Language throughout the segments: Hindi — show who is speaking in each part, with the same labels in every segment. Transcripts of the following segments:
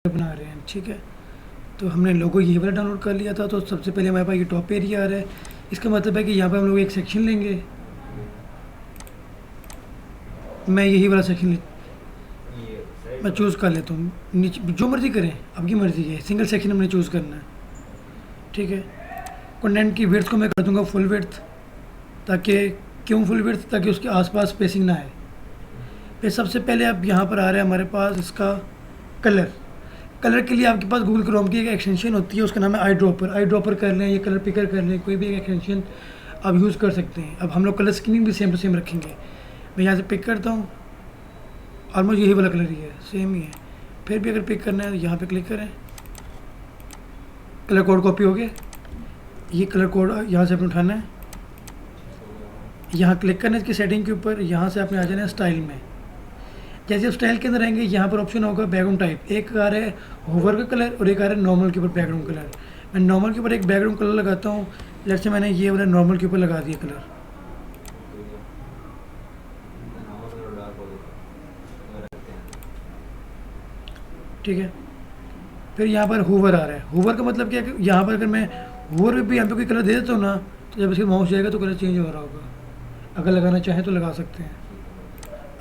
Speaker 1: बना रहे हैं, ठीक है। तो हमने लोगो ये वाला डाउनलोड कर लिया था, तो सबसे पहले हमारे पास ये टॉप एरिया आ रहा है। इसका मतलब है कि यहाँ पर हम लोग एक सेक्शन लेंगे। मैं यही वाला सेक्शन मैं चूज़ कर लेता हूँ, नीचे जो मर्ज़ी करें, आपकी मर्ज़ी है। सिंगल सेक्शन हमने चूज़ करना है, ठीक है। कंटेंट की विड्थ को मैं कर दूंगा फुल विड्थ, ताकि क्यों फुल विड्थ, ताकि उसके आसपास स्पेसिंग ना आए। फिर सबसे पहले अब यहाँ पर आ रहा है हमारे पास इसका कलर। कलर के लिए आपके पास गूगल क्रोम की एक एक्सटेंशन होती है, उसका नाम है आई ड्रॉपर। आई ड्रॉपर कर लें, ये कलर पिकर कर लें, कोई भी एक एक्सटेंशन आप यूज़ कर सकते हैं। अब हम लोग कलर स्क्रीनिंग भी सेम टू सेम रखेंगे। मैं यहाँ से पिक करता हूँ, ऑलमोस्ट यही वाला कलर ही है, सेम ही है। फिर भी अगर पिक करना है तो यहाँ पे क्लिक करें, कलर कोड कॉपी हो गया। ये कलर कोड यहाँ से आपने उठाना है, यहाँ क्लिक करना है इसकी सेटिंग के ऊपर। यहाँ से आपने आ जाना है स्टाइल में। जैसे आप स्टाइल के अंदर आएंगे, यहाँ पर ऑप्शन होगा बैकग्राउंड टाइप। एक आ रहा है होवर का कलर और एक आ रहा है नॉर्मल के ऊपर बैकग्राउंड कलर। मैं नॉर्मल के ऊपर एक बैकग्राउंड कलर लगाता हूँ। जैसे मैंने ये वाला नॉर्मल के ऊपर लगा दिया कलर, ठीक है। फिर यहाँ पर होवर आ रहा है। होवर का मतलब क्या है कि यहाँ पर अगर मैं होवर भी यहाँ पे कोई कलर दे देता हूँ ना, तो जब इसका माउस जाएगा तो कलर चेंज हो रहा होगा। अगर लगाना चाहें तो लगा सकते हैं,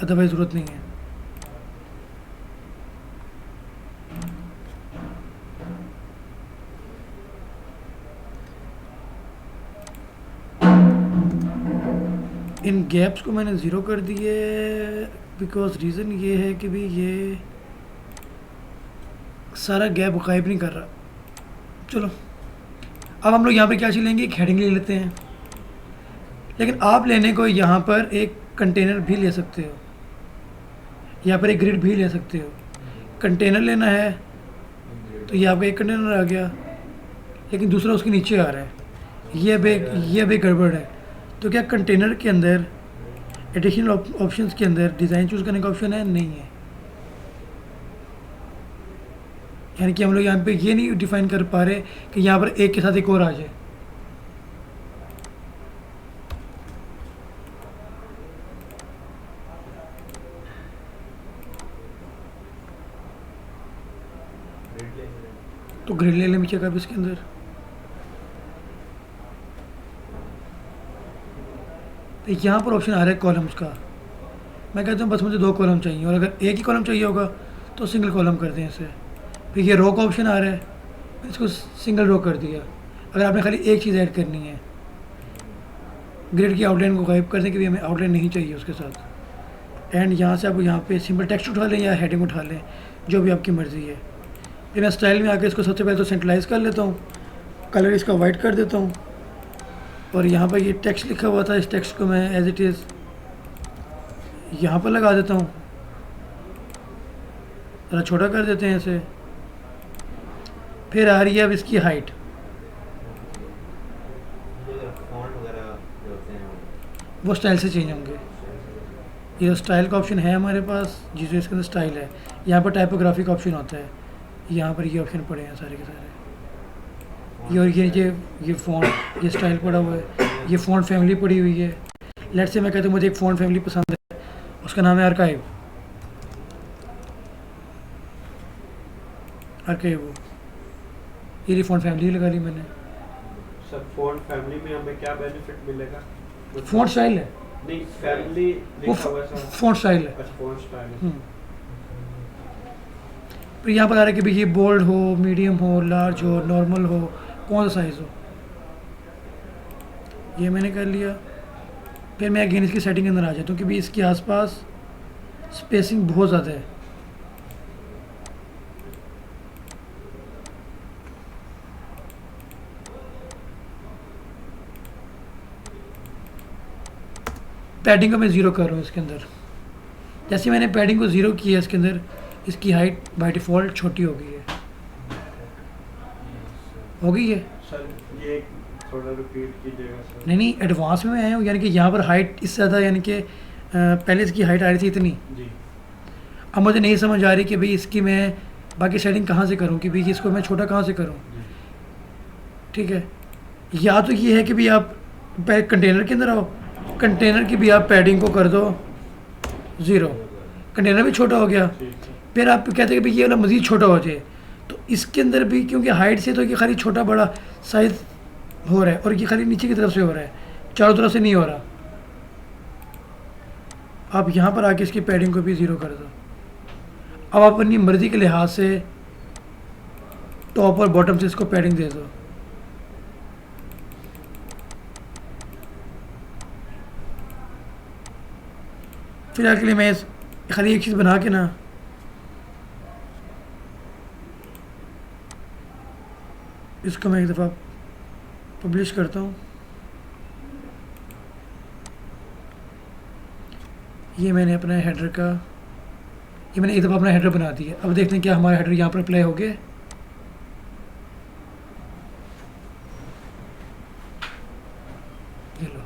Speaker 1: अदरवाइज ज़रूरत नहीं है। इन गैप्स को मैंने ज़ीरो कर दिए, बिकॉज रीज़न ये है कि भी ये सारा गैप गायब नहीं कर रहा। चलो अब हम लोग यहाँ पे क्या चीज़ लेंगे, एक हेडिंग ले लेते हैं। लेकिन आप लेने को यहाँ पर एक कंटेनर भी ले सकते हो, यहाँ पर एक ग्रिड भी ले सकते हो। कंटेनर लेना है तो ये आपका एक कंटेनर आ गया, लेकिन दूसरा उसके नीचे आ रहा है। ये अब एक गड़बड़ है। तो क्या कंटेनर के अंदर एडिशनल ऑप्शंस के अंदर डिज़ाइन चूज़ करने का ऑप्शन है? नहीं है। यानी कि हम लोग यहाँ पे ये नहीं डिफाइन कर पा रहे कि यहाँ पर एक के साथ एक और आ जाए। तो ग्रिड ले लें नीचे का भी इसके अंदर। तो यहाँ पर ऑप्शन आ रहा है कॉलम्स का। मैं कहता हूँ बस मुझे 2 कॉलम चाहिए, और अगर एक ही कॉलम चाहिए होगा तो सिंगल कॉलम कर दें इसे। फिर ये रो का ऑप्शन आ रहा है, इसको सिंगल रो कर दिया। अगर आपने खाली एक चीज़ ऐड करनी है, ग्रिड की आउटलाइन को गायब कर दें कि हमें आउटलाइन नहीं चाहिए उसके साथ। एंड यहाँ से आप यहाँ पे सिंपल टेक्स्ट उठा लें या हेडिंग उठा लें, जो भी आपकी मर्ज़ी है। फिर मैं स्टाइल में आकर इसको सबसे पहले तो सेंट्रलाइज़ कर लेता हूँ, कलर इसका वाइट कर देता हूँ। और यहाँ पर ये टेक्स्ट लिखा हुआ था, इस टेक्स्ट को मैं एज इट इज़ यहाँ पर लगा देता हूँ, ज़रा छोटा कर देते हैं इसे। फिर आ रही है अब इसकी हाइट। वो स्टाइल से चेंज होंगे। ये स्टाइल का ऑप्शन है हमारे पास, जिसमें इसके अंदर स्टाइल है। यहाँ पर टाइपोग्राफी का ऑप्शन होता है, यहाँ पर ये ऑप्शन पड़े हैं सारे के सारे। ये और ये फ़ॉन्ट, ये स्टाइल पड़ा हुआ है, ये फ़ॉन्ट फैमिली पड़ी हुई है। लेट्स से मैं कहता हूँ मुझे एक फ़ॉन्ट फैमिली पसंद है, उसका नाम है आर्काइव। आर्काइव ये फ़ॉन्ट फैमिली लगा ली मैंने।
Speaker 2: सर फ़ॉन्ट फैमिली में हमें क्या बेनिफिट मिलेगा?
Speaker 1: फ़ॉन्ट स्टाइल है,
Speaker 2: नहीं फैमिली लिखा हुआ है सर।
Speaker 1: फ़ॉन्ट स्टाइल है।
Speaker 2: अच्छा फ़ॉन्ट स्टाइल है।
Speaker 1: फिर यहाँ पर आ रहा है कि भाई ये बोल्ड हो, मीडियम हो, लार्ज हो, नॉर्मल हो, कौन सा साइज़ हो। ये मैंने कर लिया। फिर मैं अगेन इसकी सेटिंग के अंदर आ जाता हूँ, क्योंकि इसके आसपास स्पेसिंग बहुत ज़्यादा है। पैडिंग को मैं ज़ीरो कर रहा हूँ इसके अंदर। जैसे मैंने पैडिंग को ज़ीरो किया इसके अंदर, इसकी हाइट बाय डिफ़ॉल्ट छोटी हो गई है। हो गई है
Speaker 2: सर, ये थोड़ा रिपीट कीजिएगा सर।
Speaker 1: नहीं, एडवांस में आया हूँ, यानी कि यहाँ पर हाइट इससे ज़्यादा, यानी कि पहले इसकी हाइट आ रही थी इतनी।
Speaker 2: जी।
Speaker 1: अब मुझे नहीं समझ आ रही कि भाई इसकी मैं बाकी सेटिंग कहाँ से करूँ, कि भाई इसको मैं छोटा कहाँ से करूँ। ठीक है, या तो ये है कि भाई आप कंटेनर के अंदर आओ, कंटेनर की भी आप पैडिंग को कर दो 0, कंटेनर भी छोटा हो गया। फिर आप कहते हैं कि भाई ये वाला मज़ीद छोटा हो जाए, तो इसके अंदर भी क्योंकि हाइट से तो ये खाली छोटा बड़ा साइज़ हो रहा है और ये खाली नीचे की तरफ से हो रहा है, चारों तरफ से नहीं हो रहा। आप यहाँ पर आके इसकी पैडिंग को भी ज़ीरो कर दो। अब आप अपनी मर्ज़ी के लिहाज से टॉप और बॉटम से इसको पैडिंग दे दो। फिलहाल के लिए मैं खाली एक चीज़ बना के ना इसको मैं एक दफ़ा पब्लिश करता हूँ। ये मैंने अपना हेडर का, ये मैंने एक दफ़ा अपना हेडर बना दिया। अब देखते हैं क्या हमारा हेडर यहाँ पर अप्लाई हो गया। ये लो,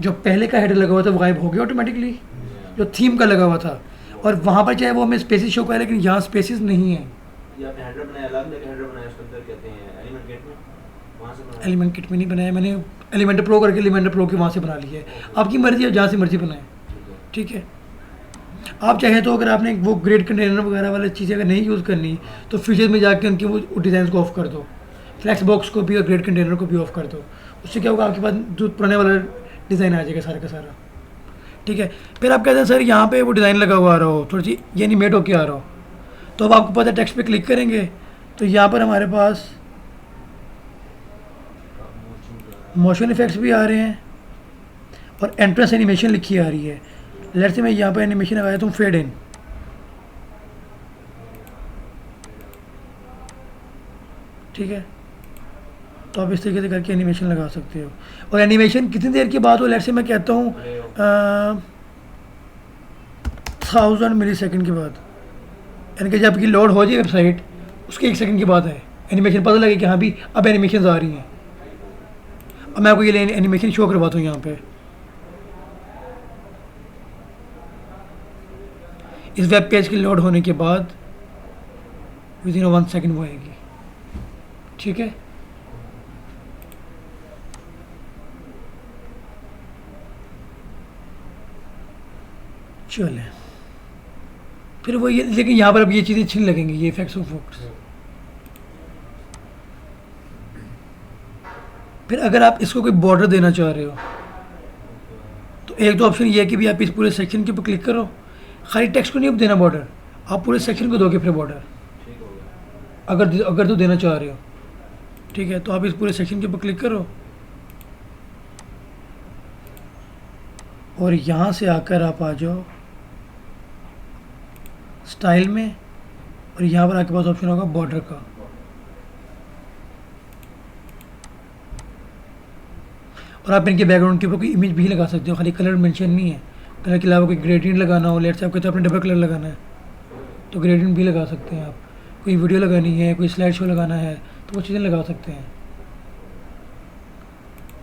Speaker 1: जो पहले का हेडर लगा हुआ था वो गायब हो गया ऑटोमेटिकली, जो थीम का लगा हुआ था। और वहाँ पर चाहे वो हमें स्पेसिस शो करे, लेकिन यहाँ स्पेसिस नहीं है।
Speaker 3: ये आपने हेडर बनाया, अलग से हेडर बनाया, उसके अंदर कहते हैं एलिमेंट किट में, वहाँ से बनाया।
Speaker 1: एलिमेंट किट में नहीं बनाया मैंने, एलिमेंट प्रो करके एलिमेंट प्रो के वहाँ से बना लिया है। आपकी मर्ज़ी है, जहाँ से मर्ज़ी बनाए, ठीक है। आप चाहें तो अगर आपने वो ग्रेड कंटेनर वगैरह वाली चीज़ें अगर नहीं यूज़ करनी तो फीचर्स में जाके उनके वो डिज़ाइन को ऑफ कर दो, फ्लैक्स बॉक्स को भी और ग्रेड कंटेनर को भी ऑफ कर दो। उससे क्या होगा, आपके पास जो पुराने वाला डिज़ाइन आ जाएगा सारा का सारा, ठीक है। फिर आप कहते हैं सर यहाँ पे वो डिज़ाइन लगा हुआ आ रहा हो, थोड़ी सी ये एनिमेट होके आ रहा हो, तो अब आपको पता है टेक्स्ट पे क्लिक करेंगे तो यहाँ पर हमारे पास मोशन इफेक्ट्स भी आ रहे हैं और एंट्रेंस एनिमेशन लिखी आ रही है। लेट्स से मैं यहाँ पर एनिमेशन लगाया तो फेड इन, ठीक है। तो आप इस तरीके से करके एनिमेशन लगा सकते हो। और एनिमेशन कितनी देर के बाद हो, लेट्स से मैं कहता हूँ 1000 मिली सेकेंड के बाद, यानी कि जब की लोड हो जाए वेबसाइट उसके 1 सेकंड के बाद है एनिमेशन, पता लगे कि हाँ भी अब एनिमेशन आ रही हैं। अब मैं आपको ये एनिमेशन शो करवाता हूँ। यहाँ पे इस वेब पेज की लोड होने के बाद विदिन 1 सेकंड वो आएगी, ठीक है। चले फिर वो ये, लेकिन यहाँ पर अब ये चीज़ें अच्छी नहीं लगेंगी, ये इफेक्ट्स ऑफ फोक्स। फिर अगर आप इसको कोई बॉर्डर देना चाह रहे हो तो एक तो ऑप्शन ये है कि भी आप इस पूरे सेक्शन के ऊपर क्लिक करो, खाली टेक्स्ट को नहीं देना बॉर्डर, आप पूरे सेक्शन को दोगे फिर बॉर्डर,
Speaker 3: ठीक हो गया।
Speaker 1: अगर तो देना चाह रहे हो, ठीक है। तो आप इस पूरे सेक्शन के ऊपर क्लिक करो और यहाँ से आकर आप आ जाओ स्टाइल में और यहाँ पर आपके पास ऑप्शन होगा बॉर्डर का। और आप इनके बैकग्राउंड के ऊपर कोई इमेज भी लगा सकते हो, खाली कलर मेंशन नहीं है। कलर के अलावा कोई ग्रेडियंट लगाना हो, लेट्स से आपको तो अपने डबल कलर लगाना है तो ग्रेडियंट भी लगा सकते हैं आप। कोई वीडियो लगानी है, कोई स्लाइड शो लगाना है तो वो चीज़ें लगा सकते हैं।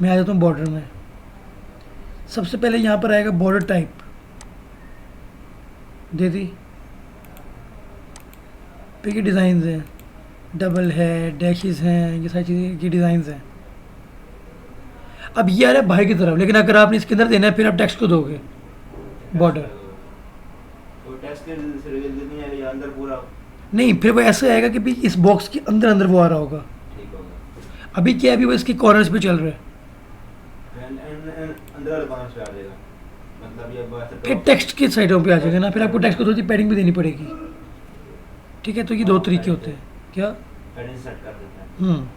Speaker 1: मैं आ जाता हूँ बॉर्डर में। सबसे पहले यहाँ पर आएगा बॉर्डर टाइप, दे दी। फिर ये डिज़ाइंस हैं, डबल है, डैशेस हैं, ये सारी चीज़ें की डिज़ाइंस हैं। अब ये आ रहा है बाहर की तरफ, लेकिन अगर आपने इसके अंदर देना है फिर आप टेक्स्ट को दोगे बॉर्डर,
Speaker 3: तो टेक्स्ट के नहीं आएगा, अंदर पूरा
Speaker 1: नहीं फिर वो ऐसे आएगा कि भी इस बॉक्स के अंदर अंदर वो आ रहा होगा।
Speaker 3: ठीक होगा।
Speaker 1: अभी क्या है, अभी वो इसके कॉर्नर्स पे चल रहा है,
Speaker 3: अंदर वाले कॉर्नर पे आ जाएगा, मतलब ये बस
Speaker 1: फिर टेक्स्ट की साइडों पे आ जाएगा ना, फिर आपको टेक्स्ट को थोड़ी पैडिंग भी देनी पड़ेगी, ठीक है। तो ये दो तरीके होते हैं क्या,
Speaker 3: पैडिंग सेट कर देते हैं।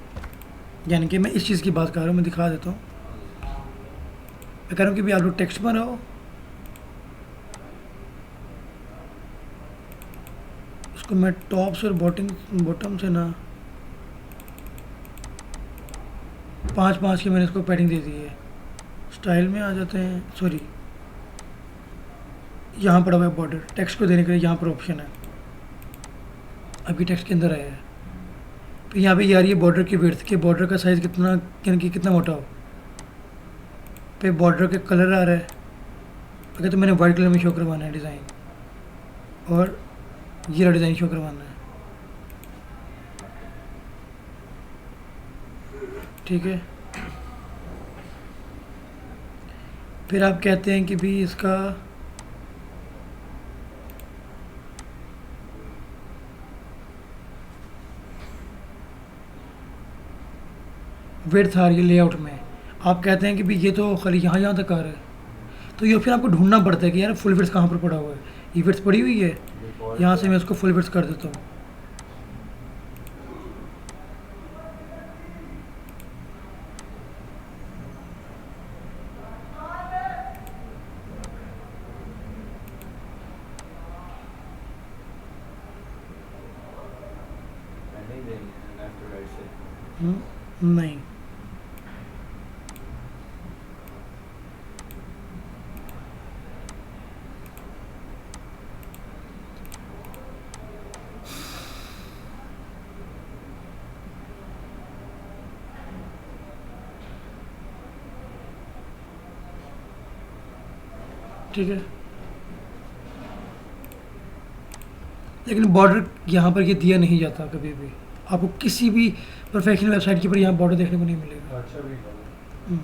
Speaker 1: यानी कि मैं इस चीज़ की बात कर रहा हूँ, मैं दिखा देता हूँ। मैं कह रहा हूँ कि भी आप लोग टेक्स्ट बनाओ, उसको मैं टॉप से और बॉटम से ना 5-5 की मैंने इसको पैडिंग दे दी है। स्टाइल में आ जाते हैं, सॉरी यहाँ पड़ा हुआ है बॉर्डर, टेक्स्ट को देने के लिए यहाँ पर ऑप्शन है, आपकी टेक्स्ट के अंदर आया है। फिर यहाँ पे ये आ रही है बॉर्डर की विड्थ, के बॉर्डर का साइज़ कितना, यानी कि कितना मोटा हो। फिर बॉर्डर के कलर आ रहा है, अगर तो मैंने वाइट कलर में शो करवाना है डिज़ाइन, और ये डिज़ाइन शो करवाना है, ठीक है। फिर आप कहते हैं कि भी इसका विड्थ आ रही है लेआउट में, आप कहते हैं कि भाई ये तो खाली यहाँ यहाँ तक आ रहा है, तो ये फिर आपको ढूंढना पड़ता है कि यार फुल विड्थ कहाँ पर पड़ा हुआ है। ये विड्थ पड़ी हुई है, यहाँ से मैं उसको फुल विड्थ कर देता हूँ।
Speaker 3: नहीं देंगे लेफ्ट टू राइट से।
Speaker 1: नहीं, ठीक है। लेकिन बॉर्डर यहाँ पर ये दिया नहीं जाता कभी भी, आपको किसी भी प्रोफेशनल वेबसाइट के ऊपर यहाँ बॉर्डर देखने को नहीं मिलेगा।
Speaker 2: अच्छा भी करो।
Speaker 1: हम्म।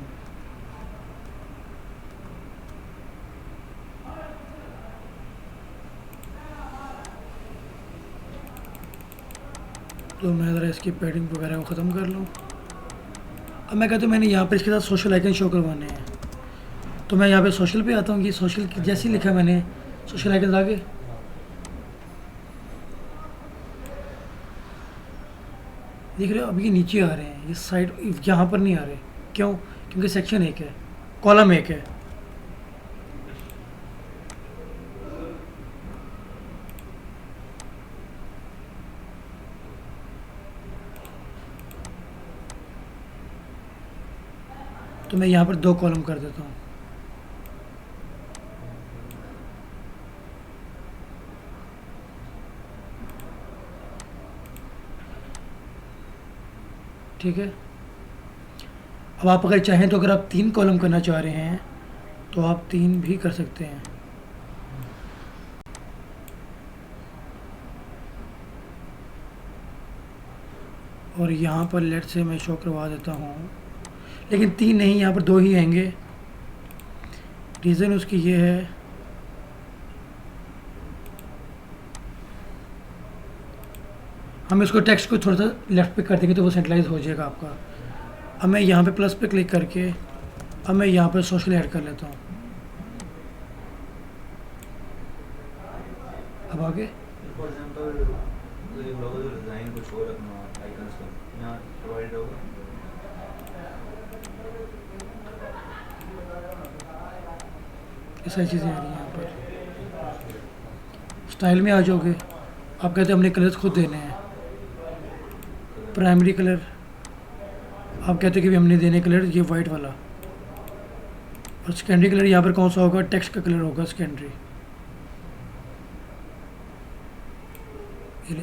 Speaker 1: तो मैं ज़रा इसकी पैडिंग वगैरह को ख़त्म कर लूँ। अब मैं कहता हूँ मैंने यहाँ पर इसके साथ सोशल आइकन शो करवाने हैं, तो मैं यहाँ पे सोशल पे आता हूँ। ये सोशल जैसे ही लिखा मैंने सोशल आइकन आगे, देख रहे हो अब ये नीचे आ रहे हैं, ये साइड यहाँ पर नहीं आ रहे। क्यों? क्योंकि सेक्शन 1 है, कॉलम 1 है। तो मैं यहाँ पर 2 कॉलम कर देता हूँ। ठीक है। अब आप अगर चाहें तो अगर आप 3 कॉलम करना चाह रहे हैं तो आप 3 भी कर सकते हैं। और यहाँ पर लेट से मैं शो करवा देता हूँ, लेकिन 3 नहीं, यहाँ पर 2 ही आएंगे। रीज़न उसकी ये है, हम इसको टेक्स्ट को थोड़ा सा लेफ्ट पे कर देंगे तो वो सेंट्रलाइज हो जाएगा आपका। अब मैं यहाँ पे प्लस पे क्लिक करके अब मैं यहाँ पर सोशल ऐड कर लेता हूँ। अब आगे
Speaker 3: फॉर एग्जांपल लोगो का डिजाइन कुछ और रखना आइकन्स का यहाँ प्रोवाइड होगा।
Speaker 1: ये सारी चीज़ें आ रही हैं यहाँ पर। स्टाइल में आ जाओगे, आप कहते हैं हमने कलर्स खुद देने हैं। प्राइमरी कलर आप कहते हैं कि भी हमने देने कलर ये वाइट वाला, और सेकेंडरी कलर यहाँ पर कौन सा होगा? टेक्स्ट का कलर होगा सेकेंडरी।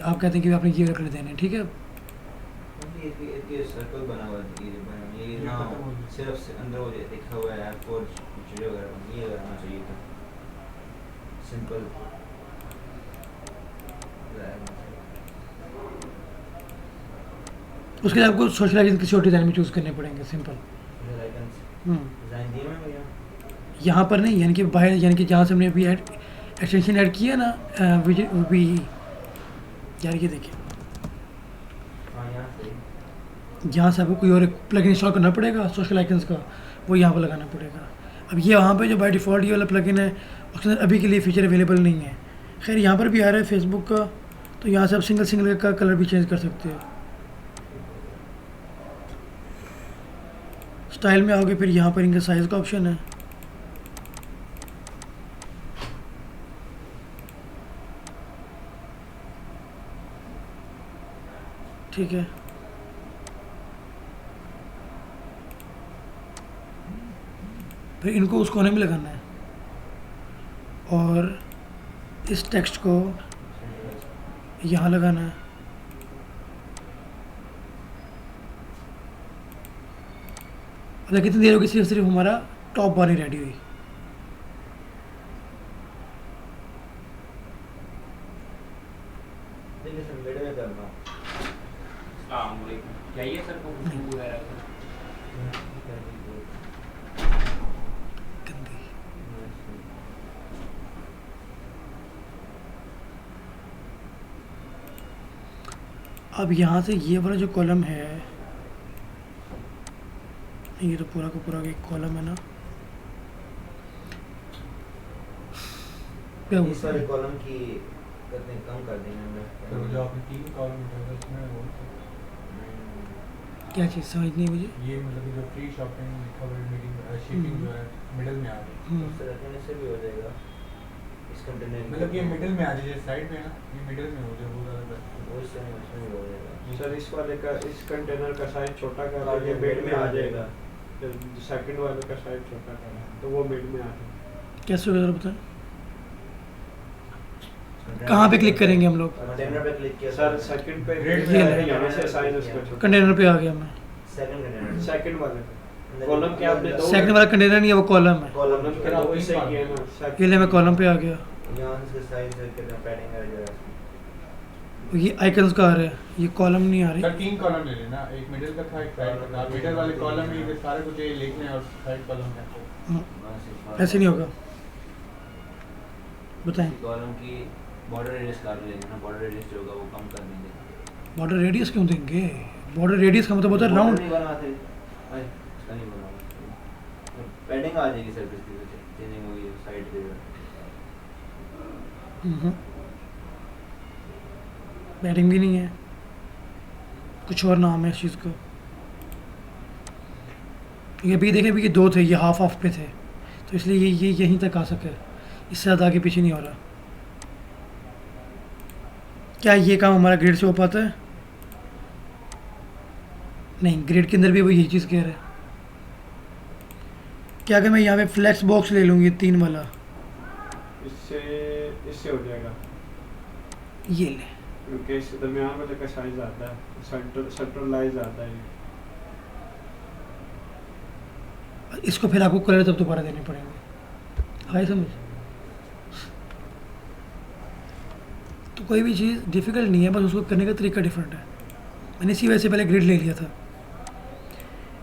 Speaker 1: आप कहते हैं कि आपने ये कलर देने हैं, ठीक है।
Speaker 3: ये सर्कल बना हुआ है, ये ना सिर्फ अंदर वो लिखा हुआ है फॉर चीज़ें वगैरह, ये रहना चाहिए था सिंपल।
Speaker 1: उसके लिए आपको सोशल आइकन किसी और डिज़ाइन में चूज़ करने पड़ेंगे, सिंपल।
Speaker 3: डिज़ाइन दिए हुए हैं
Speaker 1: यहाँ पर नहीं, यानी कि बाहर, यानी कि जहाँ से हमने अभी एक्सटेंशन ऐड किया ना, भी यार ये देखिए,
Speaker 3: हाँ यहाँ से
Speaker 1: जहाँ से आपको कोई और प्लगइन इंस्टॉल करना पड़ेगा सोशल आइकन्स का, वो यहाँ पर लगाना पड़ेगा। अब ये वहाँ पे जो बाय डिफ़ॉल्ट ये वाला प्लगइन है उसके अंदर अभी के लिए फ़ीचर अवेलेबल नहीं है। खैर यहाँ पर भी आ रहा है फेसबुक का, तो यहाँ से आप सिंगल सिंगल का कलर भी चेंज कर सकते हो। स्टाइल में आओगे, फिर यहाँ पर इनका साइज़ का ऑप्शन है। ठीक है, फिर इनको उस कोने में लगाना है और इस टेक्स्ट को यहाँ लगाना है। अब कितनी देर होगी? सिर्फ हमारा टॉप बार नहीं रेडी हुई।
Speaker 3: देखिए सर वीडियो में करना
Speaker 4: क्या ये सर को खुशबू वगैरह का?
Speaker 1: गंदी। अब यहाँ से ये वाला जो कॉलम है ये तो पूरा का पूरा एक कॉलम है ना, क्या
Speaker 3: इस वाले
Speaker 1: हुआ?
Speaker 3: कॉलम की करते हैं, कम कर देंगे
Speaker 5: तो
Speaker 3: हमने।
Speaker 5: जो आपने 3 कॉलम उठाए थे उसमें वो
Speaker 1: क्या चीज़ समझ नहीं मुझे।
Speaker 5: ये मतलब कि जो फ्री शॉपिंग लिखा हुआ है मीटिंग शिपिंग जो है मिडिल में आ गई,
Speaker 1: हम्म,
Speaker 3: उससे रखने से भी हो जाएगा इस कंटेनर
Speaker 5: मतलब ये मिडिल में आ जाए साइड में ना, ये मिडिल में हो जाए वो ज़्यादा बेस्ट है।
Speaker 3: वो इससे नहीं, उसमें भी हो जाएगा।
Speaker 2: सर इस वाले का, इस कंटेनर का साइज छोटा कर
Speaker 3: हाँ,
Speaker 2: देंगे,
Speaker 3: ये
Speaker 2: बेड में आ
Speaker 3: आ
Speaker 2: जाएगा। सेकंड वाले का साइज छोटा करना है तो वो बेड में आ जाएगा।
Speaker 1: कैसे होगा ज़रा बताएं, कहाँ पे क्लिक करेंगे हम लोग?
Speaker 3: कंटेनर पे क्लिक किया
Speaker 2: सर सेकंड पे
Speaker 5: Grade
Speaker 2: ये
Speaker 1: में
Speaker 2: है, यहाँ से साइज उसका छोटा।
Speaker 1: कंटेनर पे आ गया मैं।
Speaker 3: सेकंड कंटेनर
Speaker 2: सेकंड वाले पे कॉलम क्या आपने दो
Speaker 1: सेकंड वाला कंटेनर नहीं है, वो कॉलम है।
Speaker 3: कॉलम
Speaker 2: कॉलम के दो ऐसे किए ना second-
Speaker 1: ये ले मैं कॉलम पे आ गया।
Speaker 3: यहाँ से साइज कितना पैडिंग आ जाएगा।
Speaker 1: ये आइकन्स का आ रहा है, ये कॉलम नहीं आ रही।
Speaker 5: सर 3 कॉलम ले लेना, एक मिडिल का था एक साइड का था, मिडिल वाले कॉलम में ये सारे कुछ ये लिखने और साइड कॉलम में
Speaker 1: हाँ, ऐसे नहीं होगा, बताएं।
Speaker 3: कॉलम की बॉर्डर रेडियस काट लेंगे ना, बॉर्डर रेडियस जो होगा वो कम कर देंगे।
Speaker 1: बॉर्डर रेडियस क्यों देंगे? बॉर्डर रेडियस का मतलब होता है राउंड।
Speaker 3: नहीं बनाते, अरे इसका नहीं बना, पैडिंग आ जाएगी सरफेस की वजह से, चेंजिंग होगी साइड पे।
Speaker 1: पैडिंग भी नहीं है, कुछ और नाम है इस चीज़ को। ये भी देखें भी, ये दो थे, ये हाफ हाफ पे थे, तो इसलिए ये यहीं तक आ सके, इससे ज़्यादा आगे पीछे नहीं हो रहा। क्या ये काम हमारा ग्रिड से हो पाता है? नहीं, ग्रिड के अंदर भी वो यही चीज़ कह रहा है। क्या कि मैं यहाँ पे फ्लैक्स बॉक्स ले लूँगी 3 वाला,
Speaker 2: इससे इससे हो जाएगा
Speaker 1: ये ले।
Speaker 2: क्योंकि इससे दरमियान वाले का साइज आता है, सेंट्रलाइज आता है।
Speaker 1: इसको फिर आपको कलर तब दोबारा देने पड़ेंगे, आए समझ? तो कोई भी चीज़ डिफ़िकल्ट नहीं है, बस उसको करने का तरीका डिफरेंट है। मैंने इसी वजह से पहले ग्रिड ले लिया था।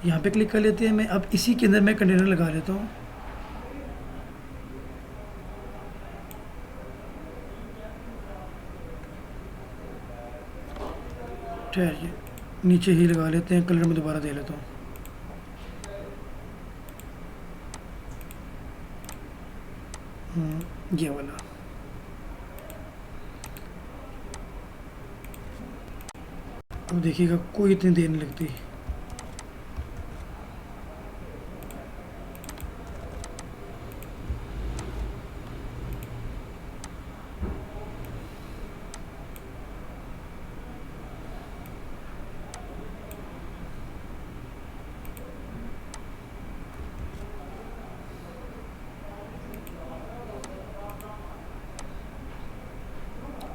Speaker 1: यहाँ पे क्लिक कर लेते हैं, मैं अब इसी के अंदर मैं कंटेनर लगा लेता हूँ। ठहरिए, नीचे ही लगा लेते हैं, कलर में दोबारा दे लेता हूँ। ये वाला। अब देखिएगा कोई इतनी देर नहीं लगती।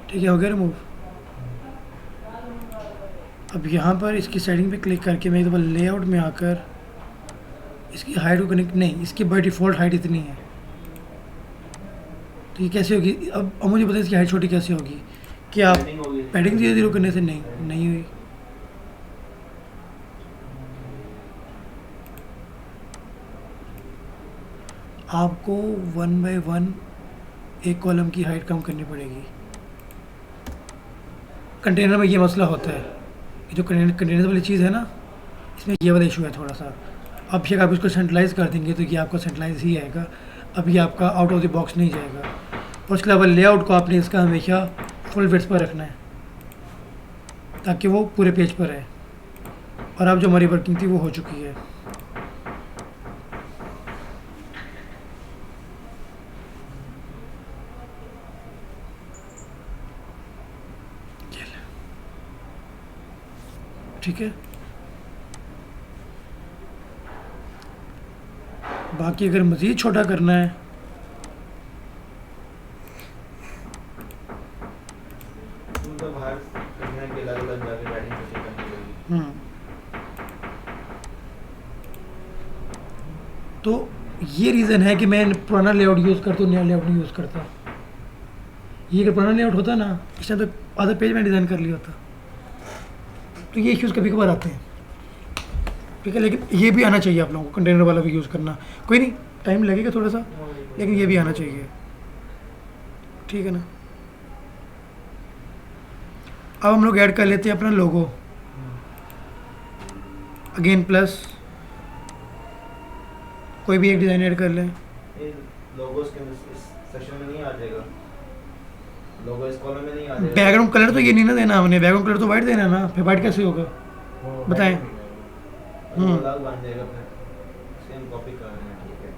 Speaker 1: ठीक है, हो गया रिमूव। अब यहाँ पर इसकी सेटिंग पे क्लिक करके मैं एक दफ़ा लेआउट में आकर इसकी हाइट को कनेक्ट, नहीं इसकी बाई डिफ़ॉल्ट हाइट इतनी है, तो ये कैसे होगी? अब मुझे बताइए इसकी हाइट छोटी कैसे होगी? क्या आप
Speaker 3: पैडिंग होगी।
Speaker 1: पैडिंग धीरे धीरे करने से नहीं हुई? आपको 1 बाय 1 एक कॉलम की हाइट कम करनी पड़ेगी। कंटेनर में ये मसला होता है, ये जो कंटेनर वाली चीज़ है ना, इसमें ये वाला इशू है थोड़ा सा। अब फिर आप इसको सेंट्रलाइज़ कर देंगे तो ये आपका सेंट्रलाइज ही आएगा, अब ये आपका आउट ऑफ द बॉक्स नहीं जाएगा। और उसके अलावा लेआउट को आपने इसका हमेशा फुल विड्थ पर रखना है ताकि वो पूरे पेज पर है। और अब जो हमारी वर्किंग थी वो हो चुकी है। ठीक है, बाकी अगर मज़ीद छोटा करना है
Speaker 3: तुम तो बाहर कंटेनर के अलग-अलग जाके पैडिंग सेटिंग करनी पड़ेगी।
Speaker 1: तो ये रीज़न है कि मैं पुराना लेआउट यूज़ करता हूँ, नया लेआउट नहीं यूज़ करता। ये अगर पुराना लेआउट होता ना, इस टाइम तक आधा पेज में डिज़ाइन कर लिया होता। तो ये इश्यूज़ कभी कभार आते हैं, ठीक है, लेकिन ये भी आना चाहिए आप लोगों को, कंटेनर वाला भी यूज़ करना। कोई नहीं, टाइम लगेगा थोड़ा सा, लेकिन ये भी आना चाहिए, ठीक है ना। अब हम लोग ऐड कर लेते हैं अपना लोगो, अगेन प्लस कोई भी एक डिज़ाइन ऐड कर लें।
Speaker 3: ये लोगोस के अंदर इस सेक्शन में नहीं आ जाएगा, लोगो इस कॉलम में नहीं आ जाएगा।
Speaker 1: बैकग्राउंड कलर तो ये नहीं ना देना हमने, बैकग्राउंड कलर तो वाइट देना है ना, फिर वाइट कैसे होगा?
Speaker 5: वो
Speaker 1: बताएं।
Speaker 3: वो अलग बन जाएगा फिर, इसके हम कॉपी कर रहे हैं, ठीक है।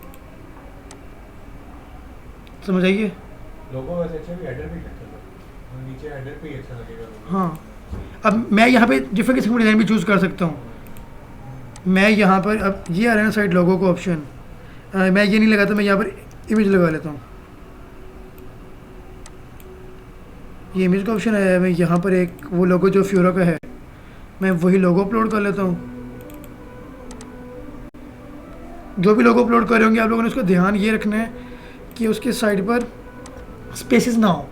Speaker 1: समझ आइए?
Speaker 5: लोगो वैसे अच्छा भी हेडर भी अच्छा लगता है, नीचे हेडर पे ही अच्छा लगेगा logo।
Speaker 1: हाँ, अब मैं यहाँ पे डिफरेंट किस्म का डिज़ाइन भी चूज़ कर सकता हूँ। मैं यहाँ पर, अब ये आ रहा है ना साइड लोगो का ऑप्शन, मैं ये नहीं लगाता, मैं यहाँ पर इमेज लगा लेता हूँ। ये इमेज का ऑप्शन है, मैं यहाँ पर एक वो लोगो जो फ्यूरा का है, मैं वही लोगो अपलोड कर लेता हूँ। जो भी लोगो अपलोड कर रहे होंगे आप लोगों ने उसका ध्यान ये रखना है कि उसके साइड पर स्पेसेस ना हो।